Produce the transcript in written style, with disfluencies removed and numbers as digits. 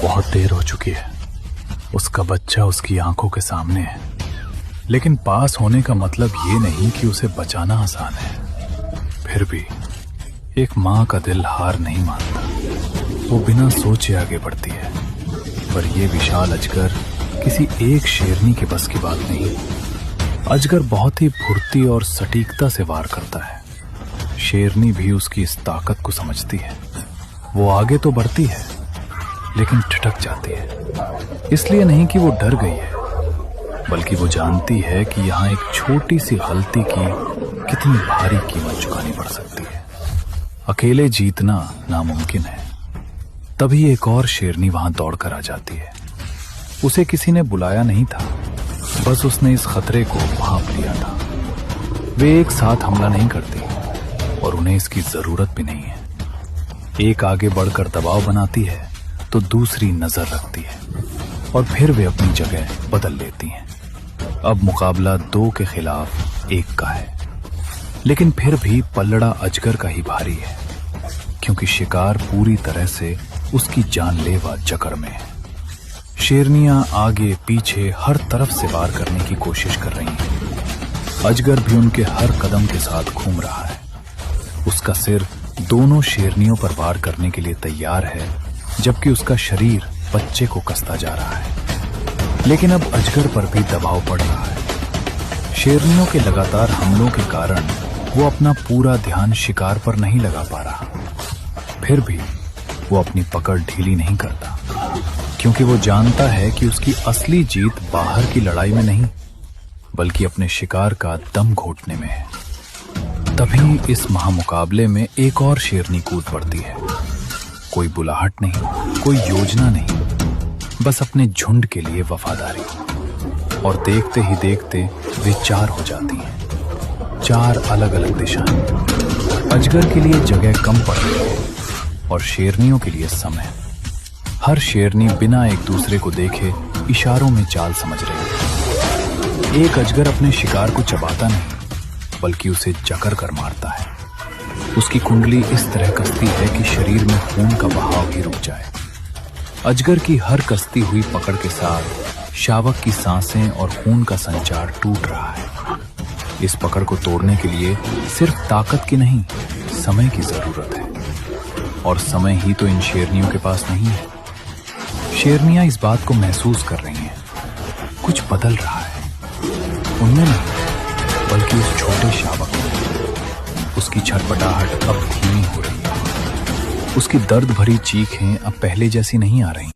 बहुत देर हो चुकी है। उसका बच्चा उसकी आंखों के सामने है, लेकिन पास होने का मतलब ये नहीं कि उसे बचाना आसान है। फिर भी एक माँ का दिल हार नहीं मानता। वो बिना सोचे आगे बढ़ती है। पर यह विशाल अजगर किसी एक शेरनी के बस की बात नहीं। अजगर बहुत ही फुर्ती और सटीकता से वार करता है। शेरनी भी उसकी इस ताकत को समझती है। वो आगे तो बढ़ती है, लेकिन ठिठक जाती है। इसलिए नहीं कि वो डर गई है, बल्कि वो जानती है कि यहाँ एक छोटी सी गलती की कितनी भारी कीमत चुकानी पड़ सकती है। अकेले जीतना नामुमकिन है। तभी एक और शेरनी वहां दौड़कर आ जाती है। उसे किसी ने बुलाया नहीं था, बस उसने इस खतरे को भांप लिया था। वे एक साथ हमला नहीं करती और उन्हें इसकी जरूरत भी नहीं है। एक आगे बढ़कर दबाव बनाती है तो दूसरी नजर रखती है, और फिर वे अपनी जगह बदल लेती हैं। अब मुकाबला 2 के खिलाफ 1 का है, लेकिन फिर भी पल्लड़ा अजगर का ही भारी है, क्योंकि शिकार पूरी तरह से उसकी जानलेवा जकड़ में है। शेरनियां आगे पीछे हर तरफ से वार करने की कोशिश कर रही हैं। अजगर भी उनके हर कदम के साथ घूम रहा है। उसका सिर दोनों शेरनियों पर वार करने के लिए तैयार है, जबकि उसका शरीर बच्चे को कसता जा रहा है। लेकिन अब अजगर पर भी दबाव पड़ रहा है। शेरनियों के लगातार हमलों के कारण वो अपना पूरा ध्यान शिकार पर नहीं लगा पा रहा। फिर भी वो अपनी पकड़ ढीली नहीं करता, क्योंकि वो जानता है कि उसकी असली जीत बाहर की लड़ाई में नहीं, बल्कि अपने शिकार का दम घोटने में है। तभी इस महामुकाबले में एक और शेरनी कूद पड़ती है। कोई बुलाहट नहीं, कोई योजना नहीं, बस अपने झुंड के लिए वफादारी। और देखते ही देखते वे 4 हो जाती हैं। 4 अलग अलग दिशाएं। अजगर के लिए जगह कम पड़ रही है और शेरनियों के लिए समय। हर शेरनी बिना एक दूसरे को देखे इशारों में चाल समझ रही है। एक अजगर अपने शिकार को चबाता नहीं, बल्कि उसे जकड़ कर मारता है। उसकी कुंडली इस तरह कसती है कि शरीर में खून का बहाव ही रुक जाए। अजगर की हर कसती हुई पकड़ के साथ शावक की सांसें और खून का संचार टूट रहा है। इस पकड़ को तोड़ने के लिए सिर्फ ताकत की नहीं, समय की जरूरत है। और समय ही तो इन शेरनियों के पास नहीं है। शेरनियां इस बात को महसूस कर रही हैं। कुछ बदल रहा है। उनमें नहीं, बल्कि उस छोटे शावक में। उसकी छटपटाहट अब धीमी हो रही है। उसकी दर्द भरी चीखें अब पहले जैसी नहीं आ रही।